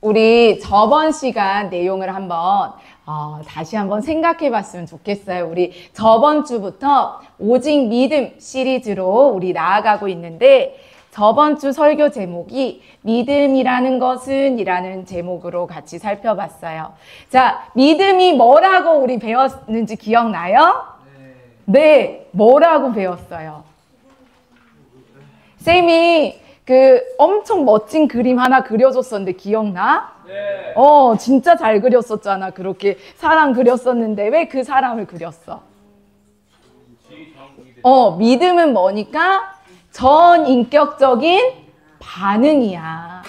우리 저번 시간 내용을 한번 다시 한번 생각해 봤으면 좋겠어요. 우리 저번 주부터 오직 믿음 시리즈로 우리 나아가고 있는데 저번 주 설교 제목이 믿음이라는 것은 이라는 제목으로 같이 살펴봤어요. 자, 믿음이 뭐라고 우리 배웠는지 기억나요? 네, 뭐라고 배웠어요? 쌤이 엄청 멋진 그림 하나 그려줬었는데 기억나? 네. 진짜 잘 그렸었잖아. 그렇게 사람 그렸었는데 왜 그 사람을 그렸어? 믿음은 뭐니까? 전인격적인 반응이야.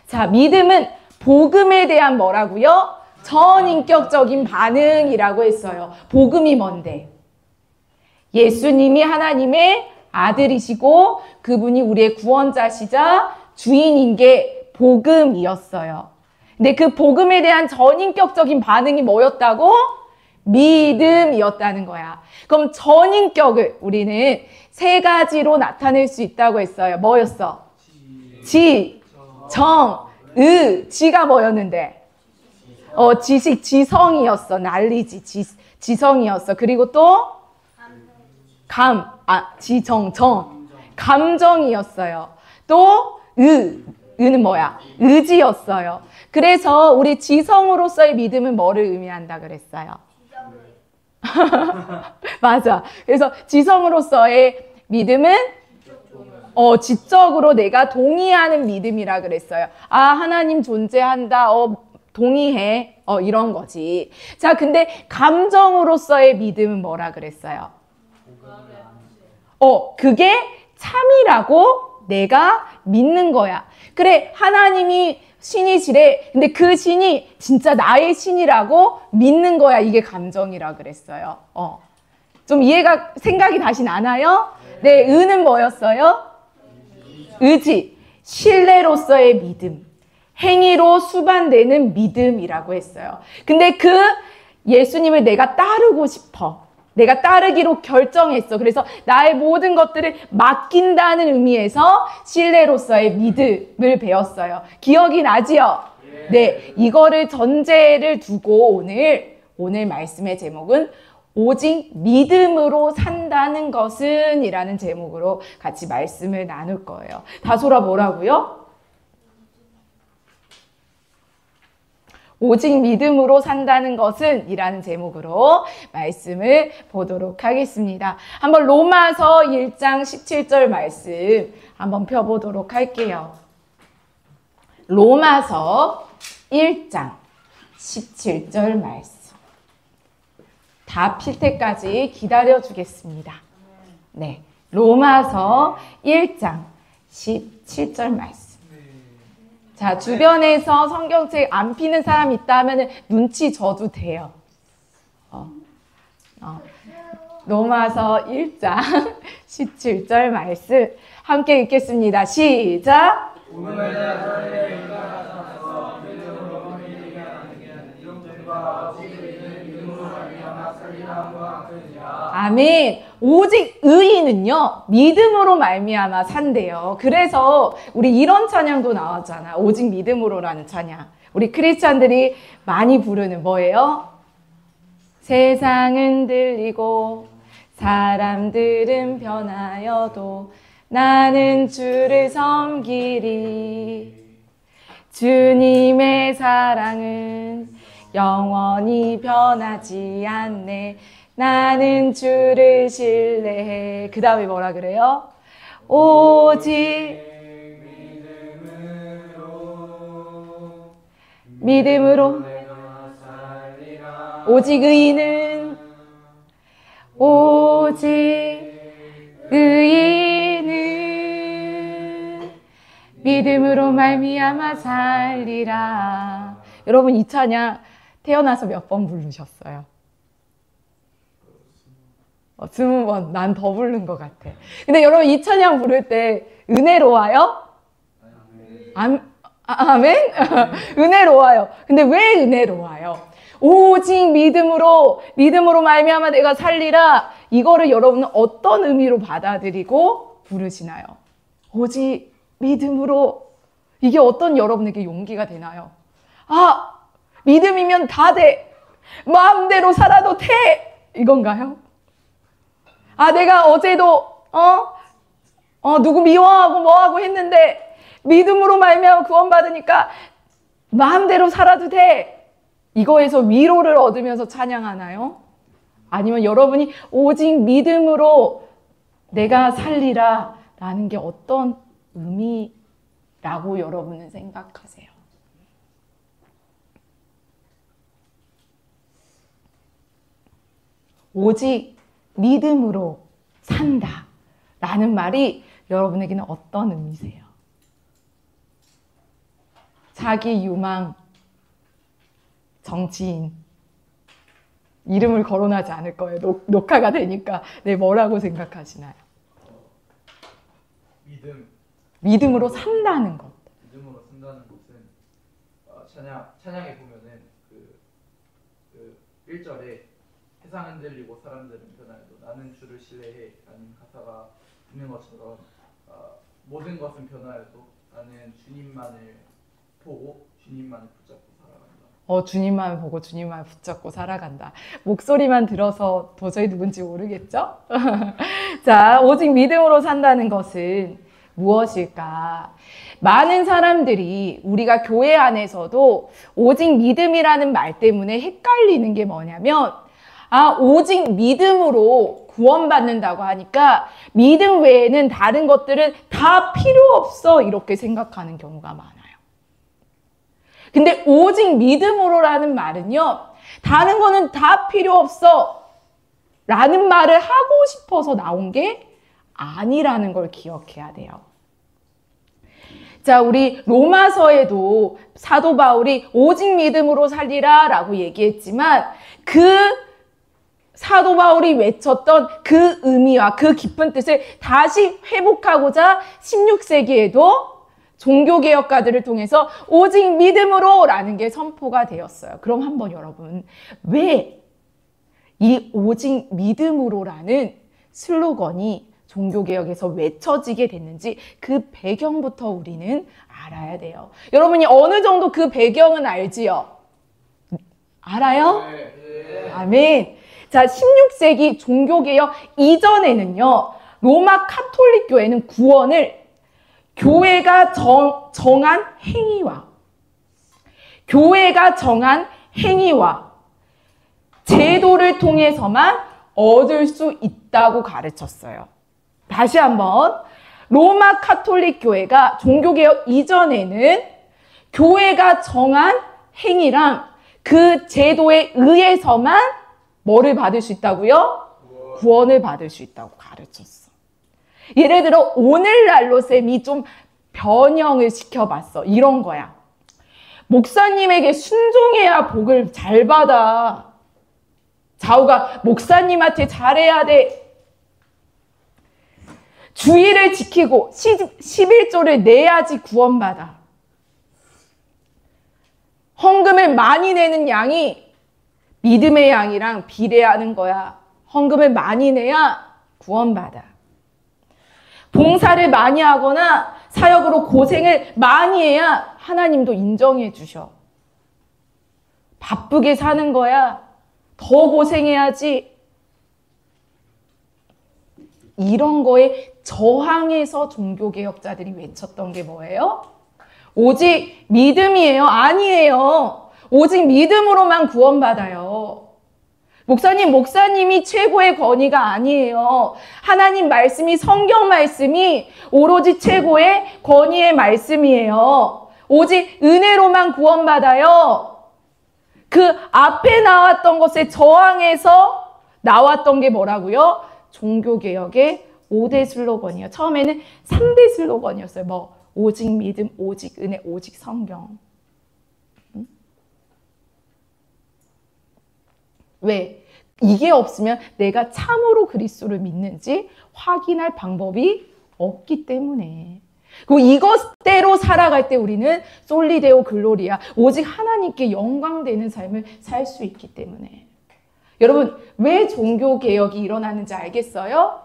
자, 믿음은 복음에 대한 뭐라고요? 전인격적인 반응이라고 했어요. 복음이 뭔데? 예수님이 하나님의 아들이시고 그분이 우리의 구원자시자 주인인 게 복음이었어요. 근데 그 복음에 대한 전인격적인 반응이 뭐였다고? 믿음이었다는 거야. 그럼 전인격을 우리는 세 가지로 나타낼 수 있다고 했어요. 뭐였어? 지, 정, 의. 지가 뭐였는데? 지식, 지성이었어. 난리지, 지성이었어. 그리고 또 지정, 정. 감정이었어요. 또 의는 뭐야? 의지였어요. 그래서 우리 지성으로서의 믿음은 뭐를 의미한다 그랬어요? 맞아. 그래서 지성으로서의 믿음은 지적으로 내가 동의하는 믿음이라 그랬어요. 하나님 존재한다. 동의해. 이런 거지. 자, 근데 감정으로서의 믿음은 뭐라 그랬어요? 그게 참이라고 내가 믿는 거야. 그래, 하나님이 신이시래. 근데 그 신이 진짜 나의 신이라고 믿는 거야. 이게 감정이라 그랬어요. 좀 생각이 다시 나나요? 네, 의는 뭐였어요? 의지. 신뢰로서의 믿음. 행위로 수반되는 믿음이라고 했어요. 근데 그 예수님을 내가 따르고 싶어. 내가 따르기로 결정했어. 그래서 나의 모든 것들을 맡긴다는 의미에서 신뢰로서의 믿음을 배웠어요. 기억이 나지요? 네, 이거를 전제를 두고 오늘 말씀의 제목은 오직 믿음으로 산다는 것은 이라는 제목으로 같이 말씀을 나눌 거예요. 다소라 뭐라고요? 오직 믿음으로 산다는 것은 이라는 제목으로 말씀을 보도록 하겠습니다. 한번 로마서 1장 17절 말씀 한번 펴보도록 할게요. 로마서 1장 17절 말씀. 다 필 때까지 기다려 주겠습니다. 네, 로마서 1장 17절 말씀. 자, 주변에서 성경책 안 피는 사람 있다면 눈치 줘도 돼요. 로마서 1장 17절 말씀 함께 읽겠습니다. 시작! 아멘. 오직 의인은요 믿음으로 말미암아 산대요. 그래서 우리 이런 찬양도 나왔잖아. 오직 믿음으로라는 찬양. 우리 크리스찬들이 많이 부르는 뭐예요? 세상은 들리고 사람들은 변하여도 나는 주를 섬기리. 주님의 사랑은 영원히 변하지 않네. 나는 주를 신뢰해. 그 다음에 뭐라 그래요? 오직 믿음으로 오직 의인은 믿음으로 말미암아 살리라. 여러분 이 찬양 태어나서 몇 번 부르셨어요? 20번. 난 더 부른 것 같아. 근데 여러분 이 찬양 부를 때 은혜로워요? 아멘? 은혜로워요. 근데 왜 은혜로워요? 오직 믿음으로 말미암아 내가 살리라. 이거를 여러분은 어떤 의미로 받아들이고 부르시나요? 오직 믿음으로. 이게 어떤 여러분에게 용기가 되나요? 아, 믿음이면 다 돼. 마음대로 살아도 돼. 이건가요? 아, 내가 어제도 누구 미워하고 뭐하고 했는데 믿음으로 말미암아 구원받으니까 마음대로 살아도 돼. 이거에서 위로를 얻으면서 찬양하나요? 아니면 여러분이 오직 믿음으로 내가 살리라 라는 게 어떤 의미라고 여러분은 생각하세요? 오직 믿음으로 산다 라는 말이 여러분에게는 어떤 의미세요? 자기 유망 정치인 이름을 거론하지 않을 거예요. 녹화가 되니까. 네, 뭐라고 생각하시나요? 믿음으로 산다는 것. 믿음으로 산다는 것은 찬양에 보면은 그 1절에 세상 흔들리고 사람들은 변하여도 나는 주를 신뢰해 라는 가사가 있는 것처럼 모든 것은 변하여도 나는 주님만을 보고 주님만을 붙잡고 살아간다. 주님만 보고 주님만 붙잡고 살아간다. 목소리만 들어서 도저히 누군지 모르겠죠? 자, 오직 믿음으로 산다는 것은 무엇일까? 많은 사람들이 우리가 교회 안에서도 오직 믿음이라는 말 때문에 헷갈리는 게 뭐냐면 오직 믿음으로 구원받는다고 하니까 믿음 외에는 다른 것들은 다 필요 없어 이렇게 생각하는 경우가 많아요. 근데 오직 믿음으로라는 말은요, 다른 거는 다 필요 없어 라는 말을 하고 싶어서 나온 게 아니라는 걸 기억해야 돼요. 자, 우리 로마서에도 사도 바울이 오직 믿음으로 살리라 라고 얘기했지만 그 사도 바울이 외쳤던 그 의미와 그 깊은 뜻을 다시 회복하고자 16세기에도 종교개혁가들을 통해서 오직 믿음으로 라는 게 선포가 되었어요. 그럼 한번 여러분, 왜 이 오직 믿음으로라는 슬로건이 종교개혁에서 외쳐지게 됐는지 그 배경부터 우리는 알아야 돼요. 여러분이 어느 정도 그 배경은 알지요? 알아요? 네. 아멘. 자, 16세기 종교개혁 이전에는요, 로마 카톨릭 교회는 구원을 교회가 정한 행위와 제도를 통해서만 얻을 수 있다고 가르쳤어요. 다시 한번, 로마 카톨릭 교회가 종교개혁 이전에는 교회가 정한 행위랑 그 제도에 의해서만 뭐를 받을 수 있다고요? 구원을 받을 수 있다고 가르쳤어. 예를 들어 오늘날로 쌤이 좀 변형을 시켜봤어. 이런 거야. 목사님에게 순종해야 복을 잘 받아. 좌우가 목사님한테 잘해야 돼. 주의를 지키고 11조를 내야지 구원받아. 헌금을 많이 내는 양이 믿음의 양이랑 비례하는 거야. 헌금을 많이 내야 구원받아. 봉사를 많이 하거나 사역으로 고생을 많이 해야 하나님도 인정해 주셔. 바쁘게 사는 거야. 더 고생해야지. 이런 거에 저항해서 종교개혁자들이 외쳤던 게 뭐예요? 오직 믿음이에요? 아니에요. 오직 믿음으로만 구원받아요. 목사님이 최고의 권위가 아니에요. 하나님 말씀이, 성경 말씀이 오로지 최고의 권위의 말씀이에요. 오직 은혜로만 구원받아요. 그 앞에 나왔던 것에 저항해서 나왔던 게 뭐라고요? 종교개혁의 5대 슬로건이에요. 처음에는 3대 슬로건이었어요. 오직 믿음, 오직 은혜, 오직 성경. 왜? 이게 없으면 내가 참으로 그리스도를 믿는지 확인할 방법이 없기 때문에. 그리고 이것대로 살아갈 때 우리는 솔리데오 글로리아, 오직 하나님께 영광되는 삶을 살 수 있기 때문에. 여러분, 왜 종교개혁이 일어나는지 알겠어요?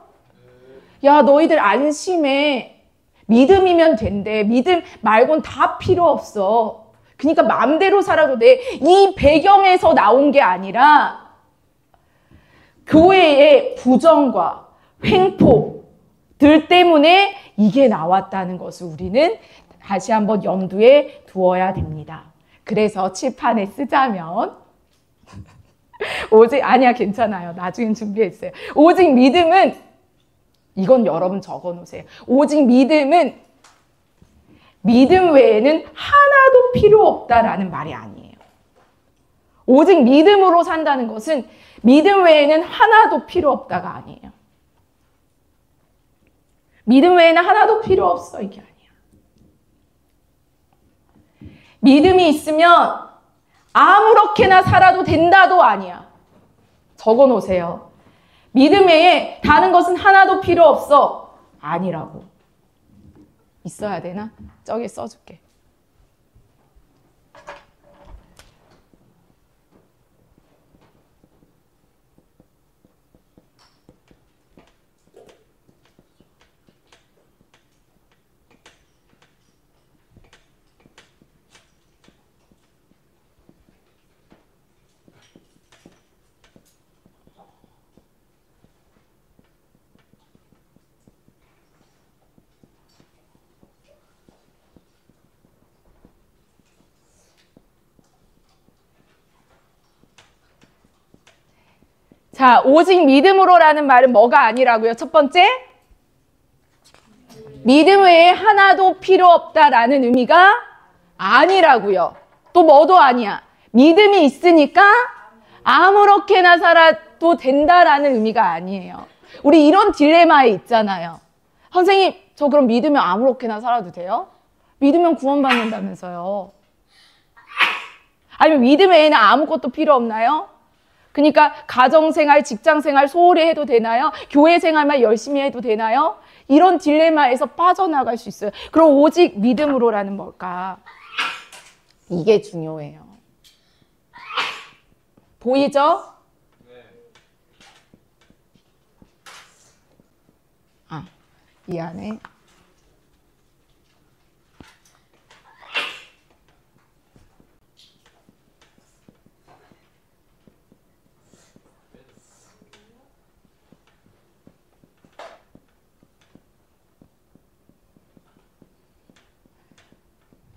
야, 너희들 안심해. 믿음이면 된대. 믿음 말곤 다 필요 없어. 그러니까 마음대로 살아도 돼. 이 배경에서 나온 게 아니라 교회의 부정과 횡포들 때문에 이게 나왔다는 것을 우리는 다시 한번 염두에 두어야 됩니다. 그래서 칠판에 쓰자면 오직 아니야 괜찮아요. 나중엔 준비했어요. 오직 믿음은 이건 여러분 적어 놓으세요. 오직 믿음은 믿음 외에는 하나도 필요 없다라는 말이 아니에요. 오직 믿음으로 산다는 것은 믿음 외에는 하나도 필요 없다가 아니에요. 믿음 외에는 하나도 필요 없어 이게 아니야. 믿음이 있으면 아무렇게나 살아도 된다도 아니야. 적어 놓으세요. 믿음 외에 다른 것은 하나도 필요 없어. 아니라고. 있어야 되나? 저기 써줄게. 자, 오직 믿음으로라는 말은 뭐가 아니라고요? 첫 번째, 믿음 외에 하나도 필요 없다라는 의미가 아니라고요. 또 뭐도 아니야. 믿음이 있으니까 아무렇게나 살아도 된다라는 의미가 아니에요. 우리 이런 딜레마에 있잖아요. 선생님, 저 그럼 믿으면 아무렇게나 살아도 돼요? 믿으면 구원받는다면서요. 아니면 믿음 외에는 아무것도 필요 없나요? 그러니까 가정생활, 직장생활 소홀히 해도 되나요? 교회생활만 열심히 해도 되나요? 이런 딜레마에서 빠져나갈 수 있어요. 그럼 오직 믿음으로라는 뭘까? 이게 중요해요. 보이죠? 이 안에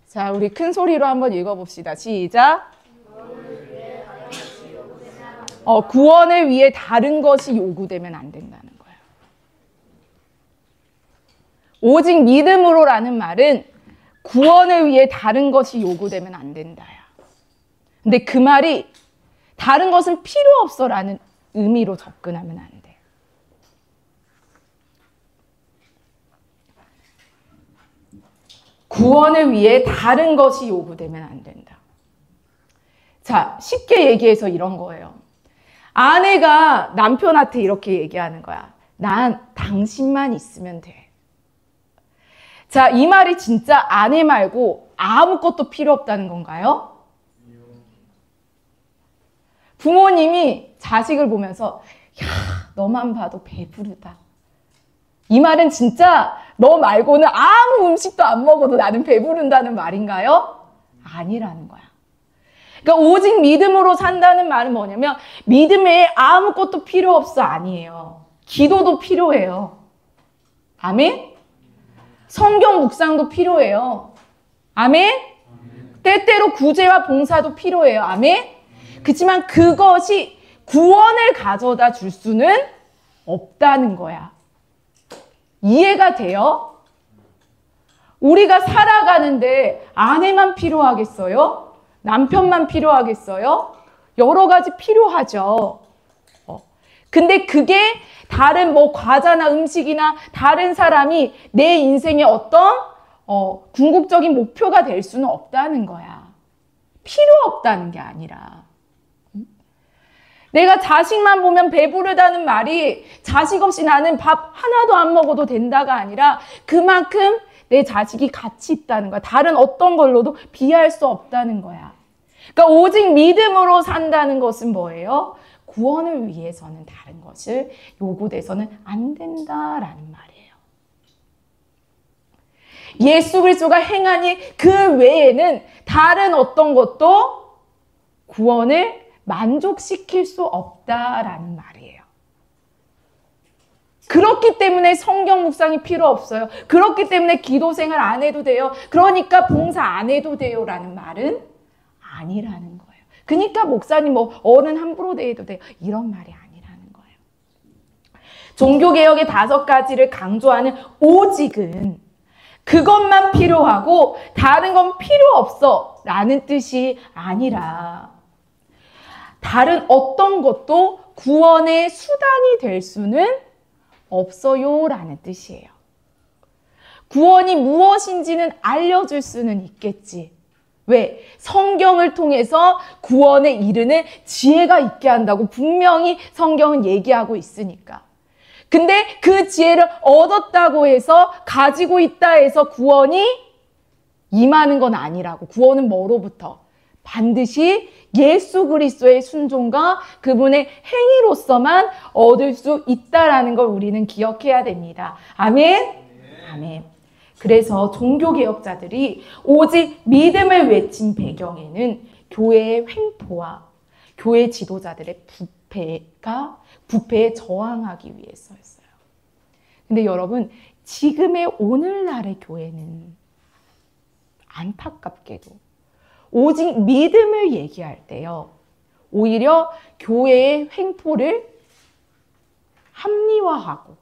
자, 우리 큰 소리로 한번 읽어봅시다. 시작. 구원을 위해 다른 것이 요구되면 안 된다는 거예요. 오직 믿음으로라는 말은 구원을 위해 다른 것이 요구되면 안 된다야. 근데 그 말이 다른 것은 필요 없어라는 의미로 접근하면 안 돼. 구원을 위해 다른 것이 요구되면 안 된다. 자, 쉽게 얘기해서 이런 거예요. 아내가 남편한테 이렇게 얘기하는 거야. 난 당신만 있으면 돼. 자, 이 말이 진짜 아내 말고 아무것도 필요 없다는 건가요? 부모님이 자식을 보면서 야, 너만 봐도 배부르다. 이 말은 진짜 너 말고는 아무 음식도 안 먹어도 나는 배부른다는 말인가요? 아니라는 거야. 그러니까 오직 믿음으로 산다는 말은 뭐냐면 믿음에 아무것도 필요 없어 아니에요. 기도도 필요해요. 아멘? 성경 묵상도 필요해요. 아멘? 때때로 구제와 봉사도 필요해요. 아멘? 그렇지만 그것이 구원을 가져다 줄 수는 없다는 거야. 이해가 돼요? 우리가 살아가는데 아내만 필요하겠어요? 남편만 필요하겠어요? 여러 가지 필요하죠. 근데 그게 다른 뭐 과자나 음식이나 다른 사람이 내 인생의 어떤 궁극적인 목표가 될 수는 없다는 거야. 필요 없다는 게 아니라. 내가 자식만 보면 배부르다는 말이 자식 없이 나는 밥 하나도 안 먹어도 된다가 아니라 그만큼 내 자식이 가치 있다는 거야. 다른 어떤 걸로도 비할 수 없다는 거야. 그러니까 오직 믿음으로 산다는 것은 뭐예요? 구원을 위해서는 다른 것을 요구돼서는 안 된다라는 말이에요. 예수 그리스도가 행한 일 그 외에는 다른 어떤 것도 구원을 만족시킬 수 없다라는 말이에요. 그렇기 때문에 성경 묵상이 필요 없어요. 그렇기 때문에 기도 생활 안 해도 돼요. 그러니까 봉사 안 해도 돼요 라는 말은 아니라는 거예요. 그러니까 목사님 어른 함부로 대해도 돼요. 이런 말이 아니라는 거예요. 종교개혁의 5가지를 강조하는 오직은 그것만 필요하고 다른 건 필요 없어 라는 뜻이 아니라 다른 어떤 것도 구원의 수단이 될 수는 없어요 라는 뜻이에요. 구원이 무엇인지는 알려줄 수는 있겠지. 왜? 성경을 통해서 구원에 이르는 지혜가 있게 한다고 분명히 성경은 얘기하고 있으니까. 근데 그 지혜를 얻었다고 해서 가지고 있다 해서 구원이 임하는 건 아니라고. 구원은 뭐로부터? 반드시 예수 그리스도의 순종과 그분의 행위로서만 얻을 수 있다라는 걸 우리는 기억해야 됩니다. 아멘? 아멘. 그래서 종교개혁자들이 오직 믿음을 외친 배경에는 교회의 횡포와 교회 지도자들의 부패에 저항하기 위해서였어요. 근데 여러분, 지금의 오늘날의 교회는 안타깝게도 오직 믿음을 얘기할 때요, 오히려 교회의 횡포를 합리화하고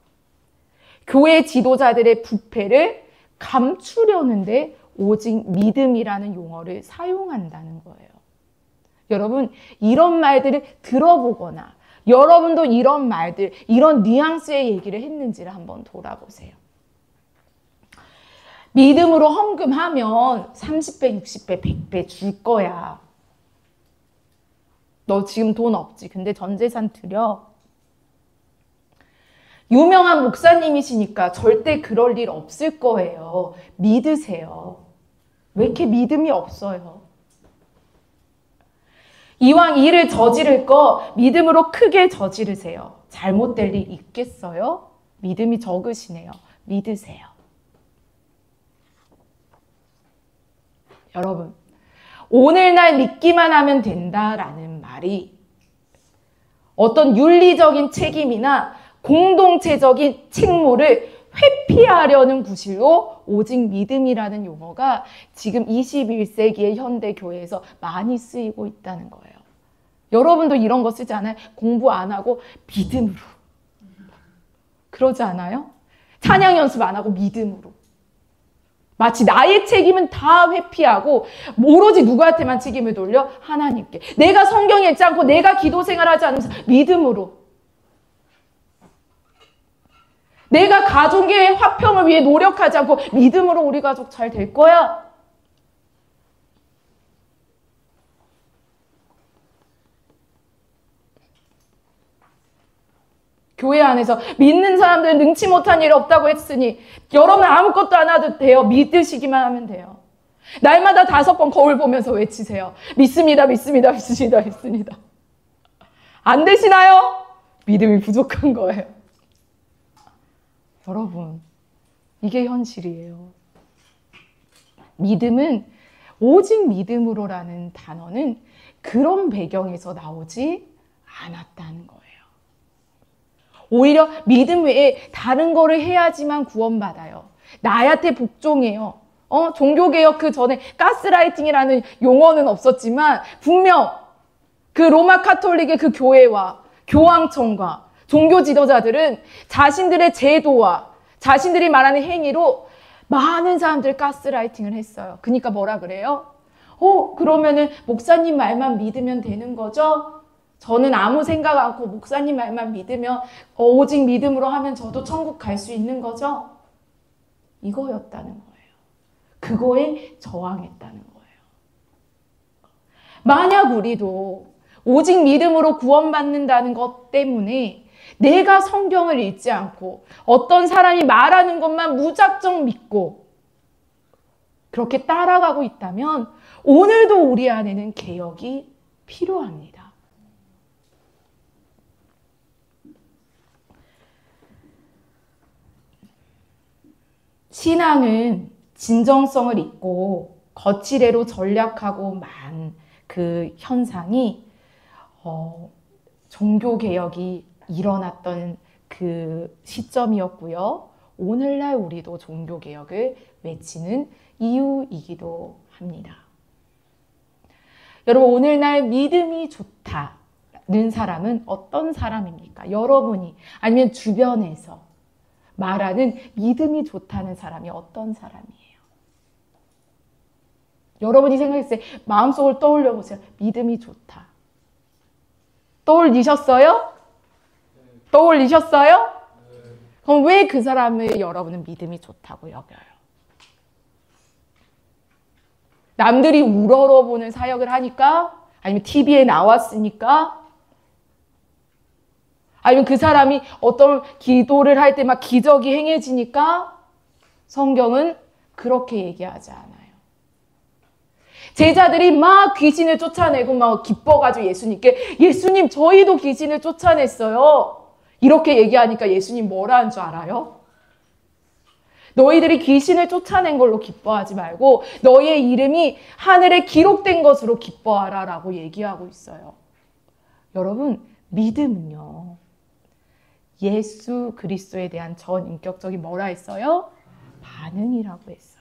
교회 지도자들의 부패를 감추려는데 오직 믿음이라는 용어를 사용한다는 거예요. 여러분, 이런 말들을 들어보거나 여러분도 이런 말들, 이런 뉘앙스의 얘기를 했는지를 한번 돌아보세요. 믿음으로 헌금하면 30배, 60배, 100배 줄 거야. 너 지금 돈 없지? 근데 전 재산 드려. 유명한 목사님이시니까 절대 그럴 일 없을 거예요. 믿으세요. 왜 이렇게 믿음이 없어요? 이왕 일을 저지를 거 믿음으로 크게 저지르세요. 잘못될 일 있겠어요? 믿음이 적으시네요. 믿으세요. 여러분, 오늘날 믿기만 하면 된다라는 말이 어떤 윤리적인 책임이나 공동체적인 책무를 회피하려는 구실로 오직 믿음이라는 용어가 지금 21세기의 현대 교회에서 많이 쓰이고 있다는 거예요. 여러분도 이런 거 쓰지 않아요? 공부 안 하고 믿음으로. 그러지 않아요? 찬양 연습 안 하고 믿음으로. 마치 나의 책임은 다 회피하고 오로지 누구한테만 책임을 돌려? 하나님께. 내가 성경 읽지 않고 내가 기도 생활하지 않으면서 믿음으로. 내가 가족의 화평을 위해 노력하지 않고 믿음으로 우리 가족 잘 될 거야. 교회 안에서 믿는 사람들은 능치 못한 일이 없다고 했으니 여러분 아무것도 안 해도 돼요. 믿으시기만 하면 돼요. 날마다 5번 거울 보면서 외치세요. 믿습니다, 믿습니다, 믿습니다, 믿습니다. 안 되시나요? 믿음이 부족한 거예요. 여러분, 이게 현실이에요. 믿음은 오직 믿음으로라는 단어는 그런 배경에서 나오지 않았다는 거예요. 오히려 믿음 외에 다른 거를 해야지만 구원받아요. 나한테 복종해요. 종교개혁 그 전에 가스라이팅이라는 용어는 없었지만 분명 그 로마 카톨릭의 그 교회와 교황청과 종교 지도자들은 자신들의 제도와 자신들이 말하는 행위로 많은 사람들 가스라이팅을 했어요. 그러니까 뭐라 그래요? 그러면은 목사님 말만 믿으면 되는 거죠? 저는 아무 생각 않고 목사님 말만 믿으면 오직 믿음으로 하면 저도 천국 갈 수 있는 거죠? 이거였다는 거예요. 그거에 저항했다는 거예요. 만약 우리도 오직 믿음으로 구원받는다는 것 때문에 내가 성경을 읽지 않고 어떤 사람이 말하는 것만 무작정 믿고 그렇게 따라가고 있다면 오늘도 우리 안에는 개혁이 필요합니다. 신앙은 진정성을 잊고 거칠애로 전략하고 만 그 현상이 종교개혁이 일어났던 그 시점이었고요. 오늘날 우리도 종교개혁을 외치는 이유이기도 합니다. 여러분, 오늘날 믿음이 좋다는 사람은 어떤 사람입니까? 여러분이 아니면 주변에서 말하는 믿음이 좋다는 사람이 어떤 사람이에요? 여러분이 생각했을 때 마음속을 떠올려 보세요. 믿음이 좋다. 떠올리셨어요? 떠올리셨어요? 그럼 왜 그 사람을 여러분은 믿음이 좋다고 여겨요? 남들이 우러러보는 사역을 하니까? 아니면 TV에 나왔으니까? 아니면 그 사람이 어떤 기도를 할 때 막 기적이 행해지니까? 성경은 그렇게 얘기하지 않아요. 제자들이 막 귀신을 쫓아내고 막 기뻐가지고 예수님께 예수님 저희도 귀신을 쫓아냈어요. 이렇게 얘기하니까 예수님 뭐라 한 줄 알아요? 너희들이 귀신을 쫓아낸 걸로 기뻐하지 말고 너희의 이름이 하늘에 기록된 것으로 기뻐하라 라고 얘기하고 있어요. 여러분, 믿음은요, 예수 그리스도에 대한 전인격적인 뭐라 했어요? 반응이라고 했어요.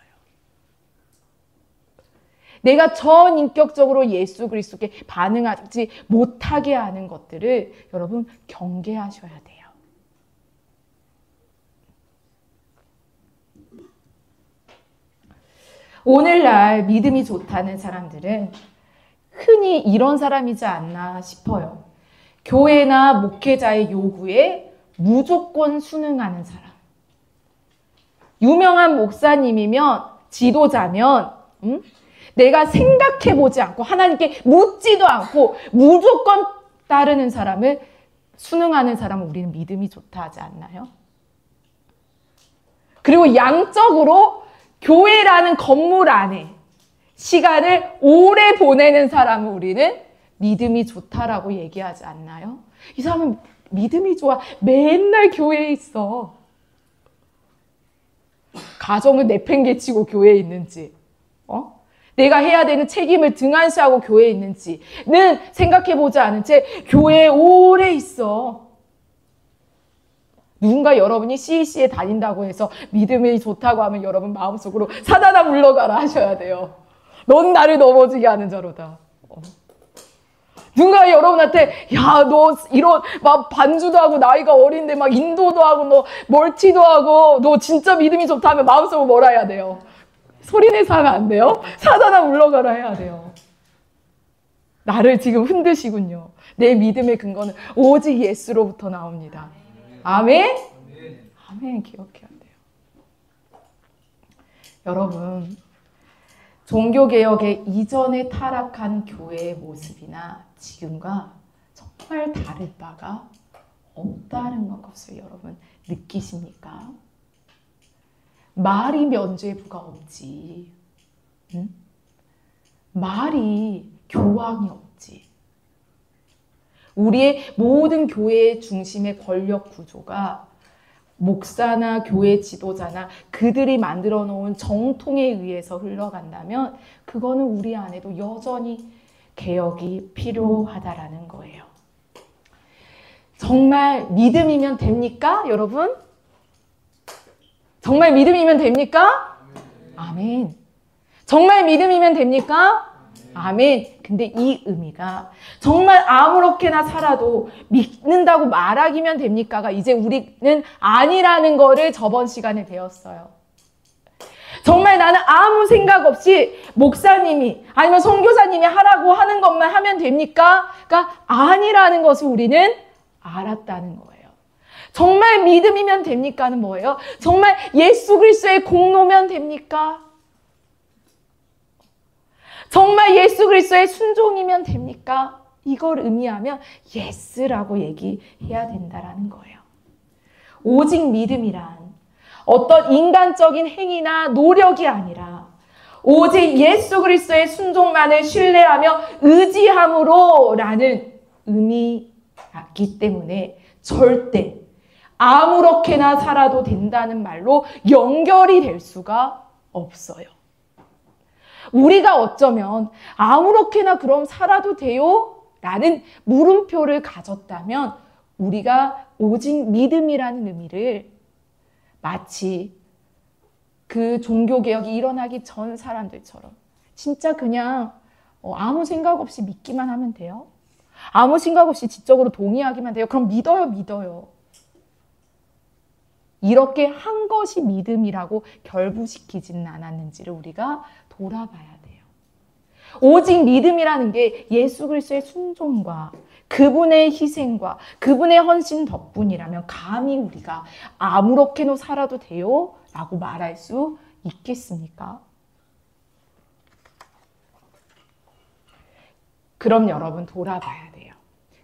내가 전인격적으로 예수 그리스도께 반응하지 못하게 하는 것들을 여러분 경계하셔야 돼요. 오늘날 믿음이 좋다는 사람들은 흔히 이런 사람이지 않나 싶어요. 교회나 목회자의 요구에 무조건 순응하는 사람. 유명한 목사님이면, 지도자면 내가 생각해보지 않고 하나님께 묻지도 않고 무조건 따르는 사람을, 순응하는 사람을 우리는 믿음이 좋다 하지 않나요? 그리고 양적으로 교회라는 건물 안에 시간을 오래 보내는 사람을 우리는 믿음이 좋다라고 얘기하지 않나요? 이 사람은 믿음이 좋아. 맨날 교회에 있어. 가정을 내팽개치고 교회에 있는지, 내가 해야 되는 책임을 등한시하고 교회에 있는지는 생각해보지 않은 채 교회에 오래 있어. 누군가 여러분이 CEC에 다닌다고 해서 믿음이 좋다고 하면 여러분 마음속으로 사단아 물러가라 하셔야 돼요. 넌 나를 넘어지게 하는 자로다. 누군가 여러분한테 야, 너 이런 막 반주도 하고 나이가 어린데 막 인도도 하고 너 멀티도 하고 너 진짜 믿음이 좋다 하면 마음속으로 뭐라 해야 돼요? 소리내서 하면 안 돼요? 사단아 물러가라 해야 돼요. 나를 지금 흔드시군요. 내 믿음의 근거는 오직 예수로부터 나옵니다. 아멘? 아멘. 기억해야 돼요. 여러분, 종교개혁의 이전에 타락한 교회의 모습이나 지금과 정말 다를 바가 없다는 것을 여러분 느끼십니까? 말이 면죄 부가 없지. 응? 말이 교황이 없지. 우리의 모든 교회의 중심의 권력 구조가 목사나 교회 지도자나 그들이 만들어 놓은 정통에 의해서 흘러간다면 그거는 우리 안에도 여전히 개혁이 필요하다라는 거예요. 정말 믿음이면 됩니까, 여러분? 정말 믿음이면 됩니까? 아멘. 정말 믿음이면 됩니까? 아멘. 근데 이 의미가 정말 아무렇게나 살아도 믿는다고 말하기면 됩니까가 이제 우리는 아니라는 거를 저번 시간에 배웠어요. 정말 나는 아무 생각 없이 목사님이 아니면 선교사님이 하라고 하는 것만 하면 됩니까?가 아니라는 것을 우리는 알았다는 거예요. 정말 믿음이면 됩니까는 뭐예요? 정말 예수 그리스도의 공로면 됩니까? 정말 예수 그리스도의 순종이면 됩니까? 이걸 의미하면 예스라고 얘기해야 된다라는 거예요. 오직 믿음이란 어떤 인간적인 행위나 노력이 아니라 오직 예수 그리스도의 순종만을 신뢰하며 의지함으로 라는 의미였기 때문에 절대 아무렇게나 살아도 된다는 말로 연결이 될 수가 없어요. 우리가 어쩌면 아무렇게나 그럼 살아도 돼요? 라는 물음표를 가졌다면 우리가 오직 믿음이라는 의미를 마치 그 종교개혁이 일어나기 전 사람들처럼 진짜 그냥 아무 생각 없이 믿기만 하면 돼요? 아무 생각 없이 지적으로 동의하기만 돼요? 그럼 믿어요. 이렇게 한 것이 믿음이라고 결부시키지는 않았는지를 우리가 돌아봐야 돼요. 오직 믿음이라는 게 예수 그리스도의 순종과 그분의 희생과 그분의 헌신 덕분이라면 감히 우리가 아무렇게나 살아도 돼요? 라고 말할 수 있겠습니까? 그럼 여러분 돌아봐야 돼요.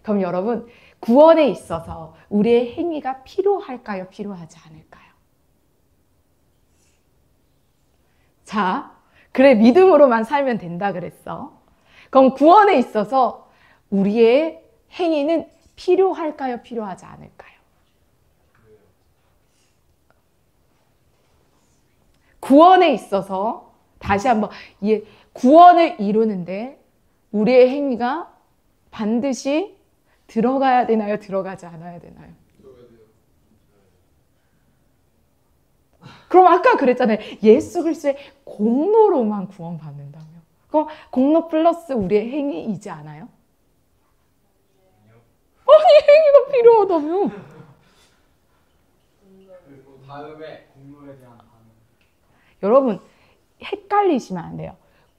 그럼 여러분 구원에 있어서 우리의 행위가 필요할까요? 필요하지 않을까요? 자, 그래 믿음으로만 살면 된다 그랬어. 그럼 구원에 있어서 우리의 행위는 필요할까요? 필요하지 않을까요? 구원에 있어서 다시 한번 구원을 이루는데 우리의 행위가 반드시 들어가야 되나요? 들어가지 않아야 되나요? 그럼 아까 그랬잖아요. 예수 그리스도의 공로로만 구원받는다며. 그럼 공로 플러스 우리의 행위이지 않아요? 아니 행위가 필요하다며. 그리고 다음에 공로에 대한 반응. 여러분 헷갈리시면 안 돼요.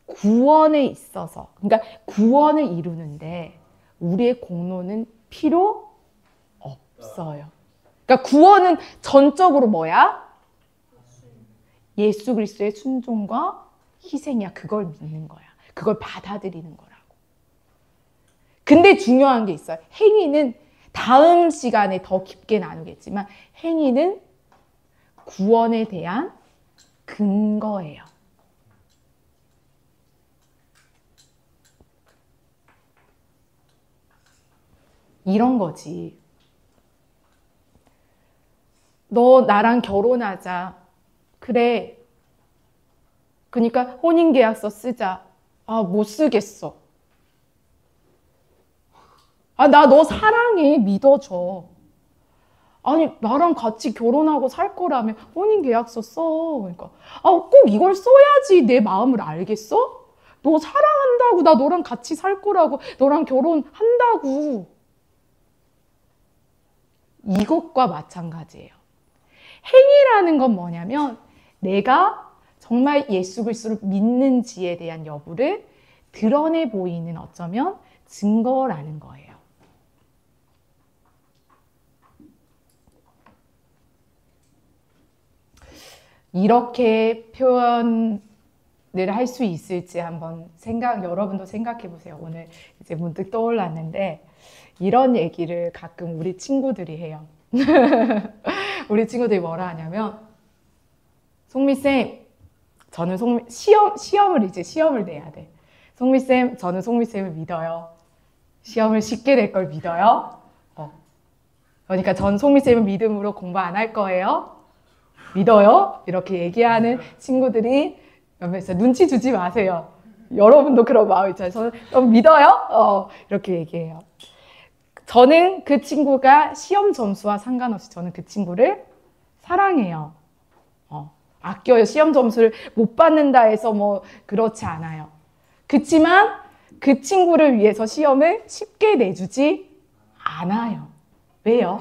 구원에 있어서 그러니까 구원을 이루는데 우리의 공로는 필요 없어요. 그러니까 구원은 전적으로 뭐야? 예수 그리스도의 순종과 희생이야. 그걸 믿는 거야. 그걸 받아들이는 거라고. 근데 중요한 게 있어요. 행위는 다음 시간에 더 깊게 나누겠지만 행위는 구원에 대한 근거예요. 이런 거지. 너 나랑 결혼하자. 그래. 그러니까 혼인계약서 쓰자. 아, 못 쓰겠어. 아, 나 너 사랑해. 믿어줘. 아니, 나랑 같이 결혼하고 살 거라면 혼인계약서 써. 그러니까, 아, 꼭 이걸 써야지 내 마음을 알겠어? 너 사랑한다고. 나 너랑 같이 살 거라고. 너랑 결혼한다고. 이것과 마찬가지예요. 행위라는 건 뭐냐면 내가 정말 예수 그리스도를 믿는지에 대한 여부를 드러내 보이는 어쩌면 증거라는 거예요. 이렇게 표현을 할 수 있을지 한번 여러분도 생각해 보세요. 오늘 이제 문득 떠올랐는데 이런 얘기를 가끔 우리 친구들이 해요. 우리 친구들이 뭐라 하냐면 송미쌤, 저는 시험을 내야 돼. 송미쌤, 저는 송미쌤을 믿어요. 시험을 쉽게 낼 걸 믿어요. 그러니까 전 송미쌤을 믿음으로 공부 안 할 거예요. 믿어요? 이렇게 얘기하는 친구들이 몇몇 있어요. 눈치 주지 마세요. 여러분도 그런 마음 있잖아요. 저는 믿어요? 이렇게 얘기해요. 저는 그 친구가 시험 점수와 상관없이 저는 그 친구를 사랑해요. 아껴요. 시험 점수를 못 받는다 해서 뭐 그렇지 않아요. 그치만 그 친구를 위해서 시험을 쉽게 내주지 않아요. 왜요?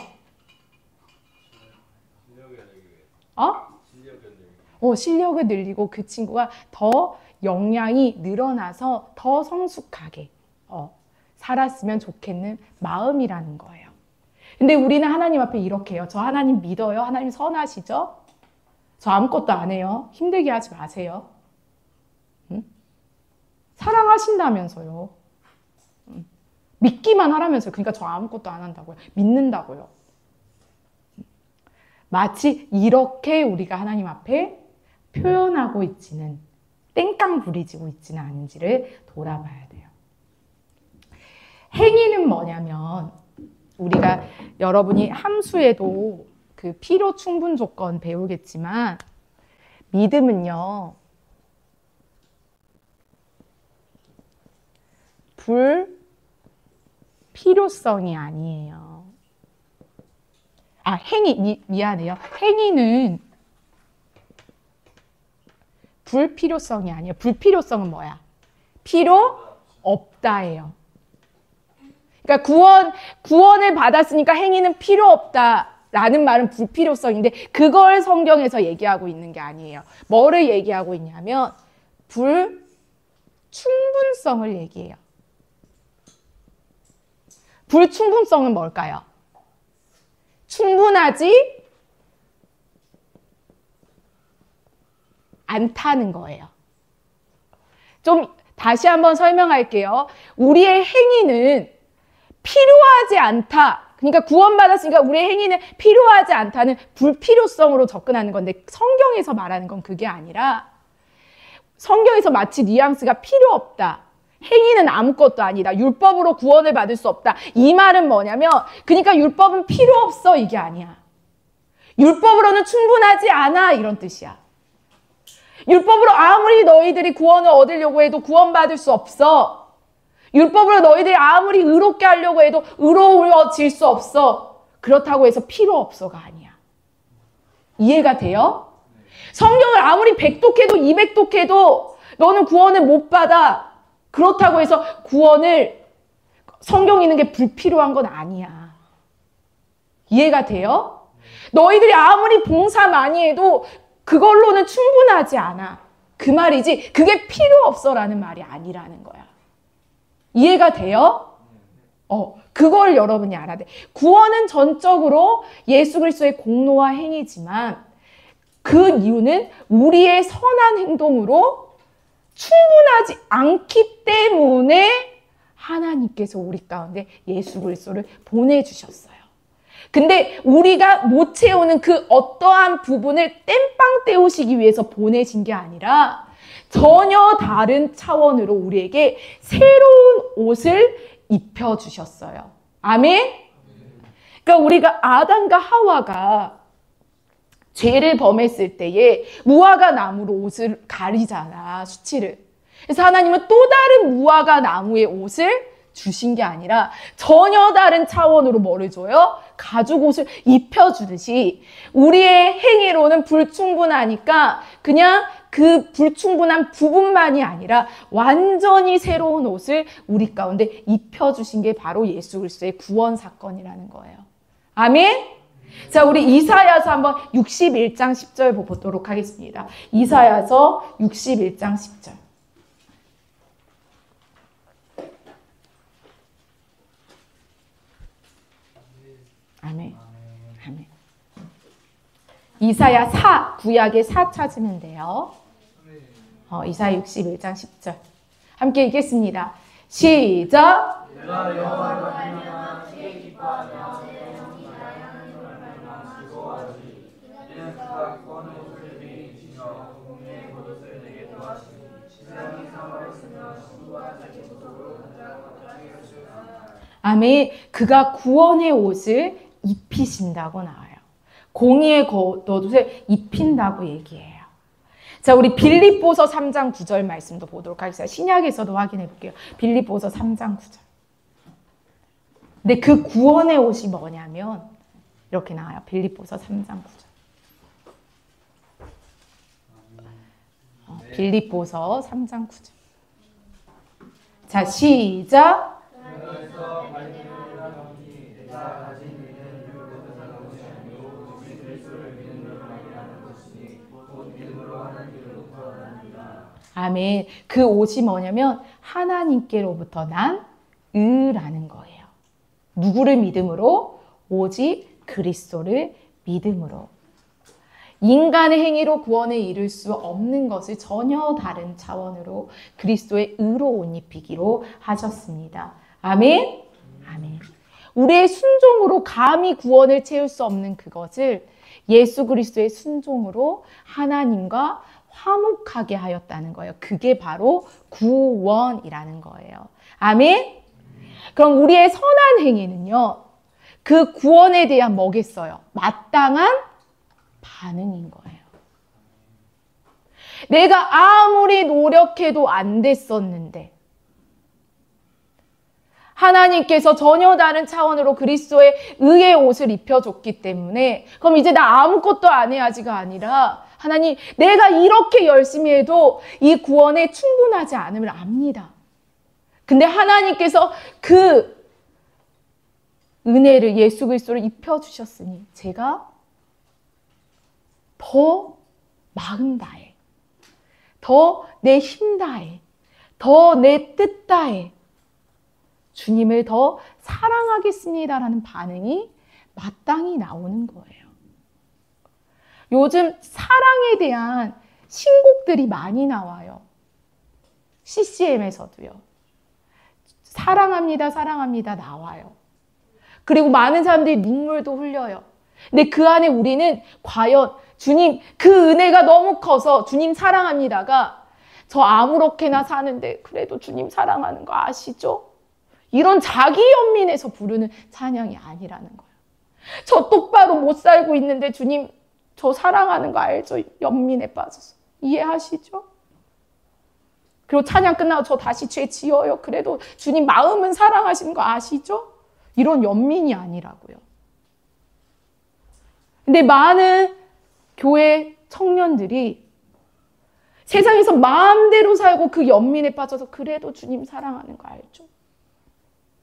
실력을 늘리고 그 친구가 더 역량이 늘어나서 더 성숙하게 살았으면 좋겠는 마음이라는 거예요. 근데 우리는 하나님 앞에 이렇게 해요. 저 하나님 믿어요. 하나님 선하시죠? 저 아무것도 안 해요. 힘들게 하지 마세요. 응? 사랑하신다면서요. 응? 믿기만 하라면서요. 그러니까 저 아무것도 안 한다고요. 믿는다고요. 마치 이렇게 우리가 하나님 앞에 표현하고 있지는 땡깡 부리지고 있지는 않은지를 돌아봐야 돼요. 행위는 뭐냐면 우리가 여러분이 함수에도 그 필요 충분 조건 배우겠지만 믿음은요 불필요성이 아니에요. 미안해요. 행위는 불필요성이 아니에요. 불필요성은 뭐야? 필요 없다예요. 그러니까 구원을 받았으니까 행위는 필요 없다라는 말은 불필요성인데 그걸 성경에서 얘기하고 있는 게 아니에요. 뭐를 얘기하고 있냐면 불충분성을 얘기해요. 불충분성은 뭘까요? 충분하지 않다는 거예요. 좀 다시 한번 설명할게요. 우리의 행위는 필요하지 않다. 그러니까 구원받았으니까 우리의 행위는 필요하지 않다는 불필요성으로 접근하는 건데 성경에서 말하는 건 그게 아니라 성경에서 마치 뉘앙스가 필요 없다. 행위는 아무것도 아니다. 율법으로 구원을 받을 수 없다. 이 말은 뭐냐면 그러니까 율법은 필요 없어 이게 아니야. 율법으로는 충분하지 않아 이런 뜻이야. 율법으로 아무리 너희들이 구원을 얻으려고 해도 구원받을 수 없어. 율법으로 너희들이 아무리 의롭게 하려고 해도 의로워질 수 없어. 그렇다고 해서 필요 없어가 아니야. 이해가 돼요? 성경을 아무리 100독해도 200독해도 너는 구원을 못 받아. 그렇다고 해서 성경 읽는 게 불필요한 건 아니야. 이해가 돼요? 너희들이 아무리 봉사 많이 해도 그걸로는 충분하지 않아. 그 말이지 그게 필요 없어라는 말이 아니라는 거야. 이해가 돼요? 그걸 여러분이 알아야 돼. 구원은 전적으로 예수 그리스도의 공로와 행위지만 그 이유는 우리의 선한 행동으로 충분하지 않기 때문에 하나님께서 우리 가운데 예수 그리스도를 보내주셨어요. 근데 우리가 못 채우는 그 어떠한 부분을 땜빵 때우시기 위해서 보내신 게 아니라 전혀 다른 차원으로 우리에게 새로운 옷을 입혀주셨어요. 아멘? 그러니까 우리가 아담과 하와가 죄를 범했을 때에 무화과 나무로 옷을 가리잖아, 수치를. 그래서 하나님은 또 다른 무화과 나무의 옷을 주신 게 아니라 전혀 다른 차원으로 뭐를 줘요? 가죽 옷을 입혀주듯이 우리의 행위로는 불충분하니까 그냥 그 불충분한 부분만이 아니라 완전히 새로운 옷을 우리 가운데 입혀주신 게 바로 예수 그리스도의 구원 사건이라는 거예요. 아멘? 자, 우리 이사야서 한번 61장 10절 보도록 하겠습니다. 이사야서 61장 10절. 아멘. 아멘. 이사야 4, 구약의 4 찾으면 돼요. 이사야 61장 10절. 함께 읽겠습니다. 시작. 아멘. 그가 구원의 옷을 입히신다고 나와요. 공의의 겉옷을 입힌다고 얘기해요. 자, 우리 빌립보서 3장 9절 말씀도 보도록 하겠습니다. 신약에서도 확인해 볼게요. 빌립보서 3장 9절. 근데 그 구원의 옷이 뭐냐면 이렇게 나와요. 빌립보서 3장 9절. 빌립보서 3장 9절. 자, 시작. 아멘. 그 옷이 뭐냐면 하나님께로부터 난 의라는 거예요. 누구를 믿음으로? 오직 그리스도를 믿음으로. 인간의 행위로 구원에 이를 수 없는 것을 전혀 다른 차원으로 그리스도의 의로 옷 입히기로 하셨습니다. 아멘. 아멘. 우리의 순종으로 감히 구원을 채울 수 없는 그것을 예수 그리스도의 순종으로 하나님과 화목하게 하였다는 거예요. 그게 바로 구원이라는 거예요. 아멘? 그럼 우리의 선한 행위는요, 그 구원에 대한 뭐겠어요? 마땅한 반응인 거예요. 내가 아무리 노력해도 안 됐었는데, 하나님께서 전혀 다른 차원으로 그리스도의 의의 옷을 입혀줬기 때문에 그럼 이제 나 아무것도 안 해야지가 아니라 하나님 내가 이렇게 열심히 해도 이 구원에 충분하지 않음을 압니다. 근데 하나님께서 그 은혜를 예수 그리스도를 입혀주셨으니 제가 더 마음 다해, 더 내 힘 다해, 더 내 뜻 다해 주님을 더 사랑하겠습니다라는 반응이 마땅히 나오는 거예요. 요즘 사랑에 대한 신곡들이 많이 나와요. CCM에서도요. 사랑합니다, 사랑합니다 나와요. 그리고 많은 사람들이 눈물도 흘려요. 근데 그 안에 우리는 과연 주님 그 은혜가 너무 커서 주님 사랑합니다가 저 아무렇게나 사는데 그래도 주님 사랑하는 거 아시죠? 이런 자기 연민에서 부르는 찬양이 아니라는 거예요. 저 똑바로 못 살고 있는데 주님 저 사랑하는 거 알죠? 연민에 빠져서. 이해하시죠? 그리고 찬양 끝나고 저 다시 죄 지어요. 그래도 주님 마음은 사랑하시는 거 아시죠? 이런 연민이 아니라고요. 근데 많은 교회 청년들이 세상에서 마음대로 살고 그 연민에 빠져서 그래도 주님 사랑하는 거 알죠?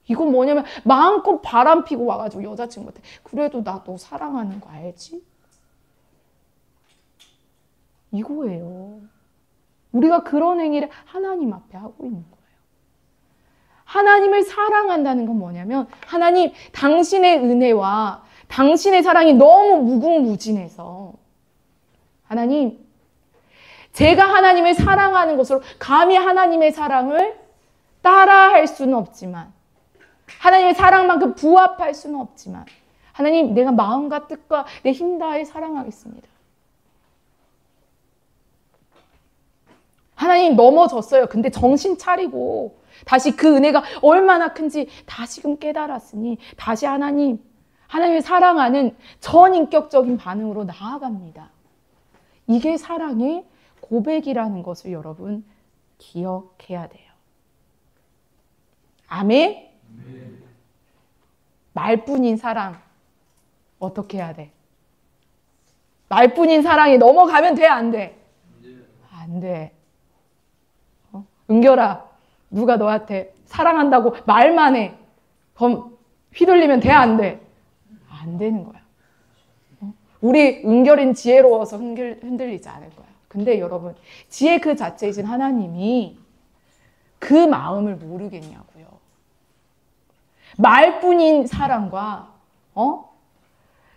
이건 뭐냐면 마음껏 바람 피고 와가지고 여자친구한테 그래도 나 너 사랑하는 거 알지? 이거예요. 우리가 그런 행위를 하나님 앞에 하고 있는 거예요. 하나님을 사랑한다는 건 뭐냐면 하나님 당신의 은혜와 당신의 사랑이 너무 무궁무진해서 하나님 제가 하나님을 사랑하는 것으로 감히 하나님의 사랑을 따라할 수는 없지만 하나님의 사랑만큼 부합할 수는 없지만 하나님 내가 마음과 뜻과 내 힘 다해 사랑하겠습니다. 하나님 넘어졌어요. 근데 정신 차리고 다시 그 은혜가 얼마나 큰지 다시금 깨달았으니 다시 하나님을 사랑하는 전인격적인 반응으로 나아갑니다. 이게 사랑의 고백이라는 것을 여러분 기억해야 돼요. 아멘? 말뿐인 사랑 어떻게 해야 돼? 말뿐인 사랑이 넘어가면 돼? 안 돼? 안 돼. 은결아 누가 너한테 사랑한다고 말만 해. 그럼 휘둘리면 돼? 안 돼? 안 되는 거야. 우리 은결인 지혜로워서 흔들리지 않을 거야. 근데 여러분 지혜 그 자체이신 하나님이 그 마음을 모르겠냐고요. 말뿐인 사랑과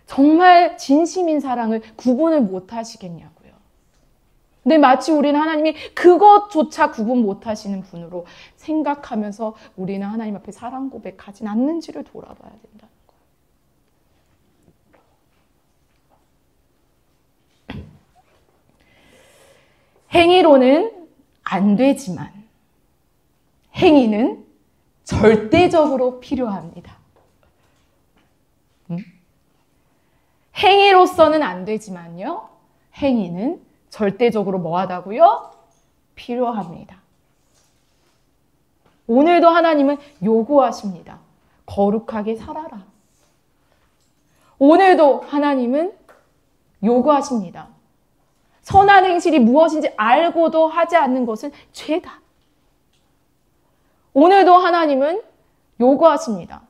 정말 진심인 사랑을 구분을 못 하시겠냐고요. 근데 마치 우리는 하나님이 그것조차 구분 못 하시는 분으로 생각하면서 우리는 하나님 앞에 사랑 고백하진 않는지를 돌아봐야 된다는 거예요. 행위로는 안 되지만 행위는 절대적으로 필요합니다. 행위로서는 안 되지만요. 행위는 절대적으로 뭐하다고요? 필요합니다. 오늘도 하나님은 요구하십니다. 거룩하게 살아라. 오늘도 하나님은 요구하십니다. 선한 행실이 무엇인지 알고도 하지 않는 것은 죄다. 오늘도 하나님은 요구하십니다.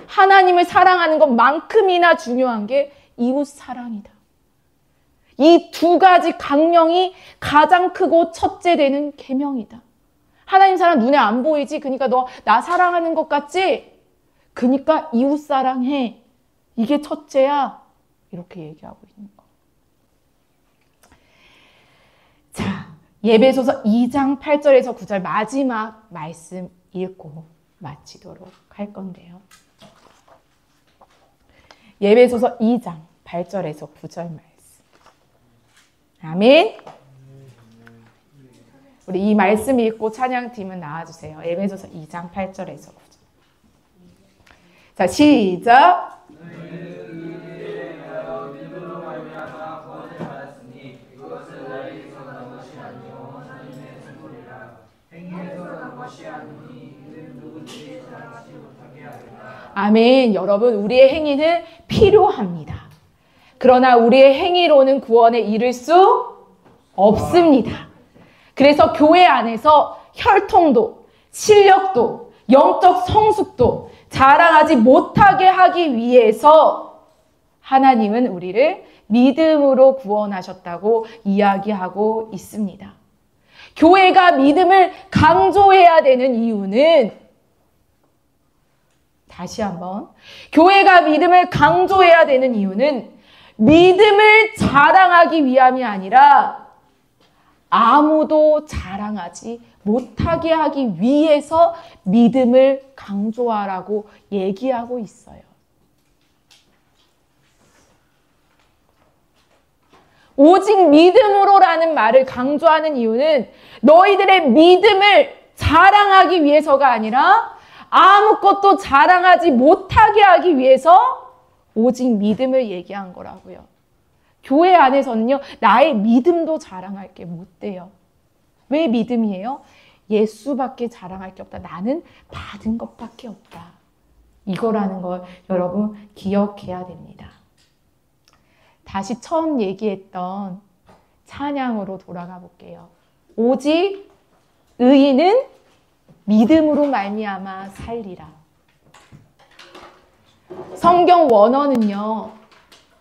하나님을 사랑하는 것만큼이나 중요한 게 이웃 사랑이다. 이 두 가지 강령이 가장 크고 첫째 되는 계명이다. 하나님 사랑 눈에 안 보이지? 그러니까 너 나 사랑하는 것 같지? 그러니까 이웃 사랑해. 이게 첫째야. 이렇게 얘기하고 있는 거. 자, 예배소서 2장 8절에서 9절 마지막 말씀 읽고 마치도록 할 건데요. 예배소서 2장 8절에서 9절 말씀. 아멘. 우리 이 말씀 읽고 찬양팀은 나와주세요. 예배소서 2장 8절에서 9절. 자, 시작. 행위에서 난 것이 아니니 아멘. 여러분, 우리의 행위는 필요합니다. 그러나 우리의 행위로는 구원에 이를 수 없습니다. 그래서 교회 안에서 혈통도, 실력도, 영적 성숙도 자랑하지 못하게 하기 위해서 하나님은 우리를 믿음으로 구원하셨다고 이야기하고 있습니다. 교회가 믿음을 강조해야 되는 이유는, 다시 한번, 교회가 믿음을 강조해야 되는 이유는 믿음을 자랑하기 위함이 아니라 아무도 자랑하지 못하게 하기 위해서 믿음을 강조하라고 얘기하고 있어요. 오직 믿음으로라는 말을 강조하는 이유는 너희들의 믿음을 자랑하기 위해서가 아니라 아무것도 자랑하지 못하게 하기 위해서 오직 믿음을 얘기한 거라고요. 교회 안에서는요, 나의 믿음도 자랑할 게 못 돼요. 왜 믿음이에요? 예수밖에 자랑할 게 없다. 나는 받은 것밖에 없다. 이거라는 걸 여러분 기억해야 됩니다. 다시 처음 얘기했던 찬양으로 돌아가 볼게요. 오직 의인은 믿음으로 말미암아 살리라. 성경 원어는요,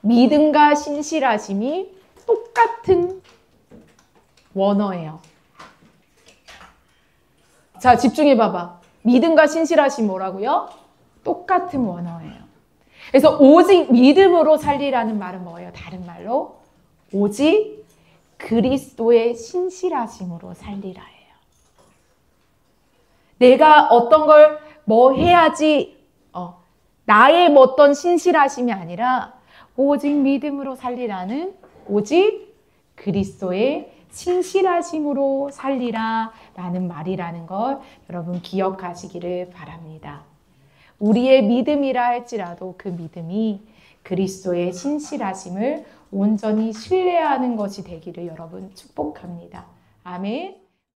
믿음과 신실하심이 똑같은 원어예요. 자, 집중해 봐봐. 믿음과 신실하심 뭐라고요? 똑같은 원어예요. 그래서 오직 믿음으로 살리라는 말은 뭐예요? 다른 말로 오직 그리스도의 신실하심으로 살리라예요. 내가 어떤 걸 뭐 해야지, 나의 뭐 어떤 신실하심이 아니라 오직 믿음으로 살리라는 오직 그리스도의 신실하심으로 살리라 라는 말이라는 걸 여러분 기억하시기를 바랍니다. 우리의 믿음이라 할지라도 그 믿음이 그리스도의 신실하심을 온전히 신뢰하는 것이 되기를 여러분 축복합니다. 아멘.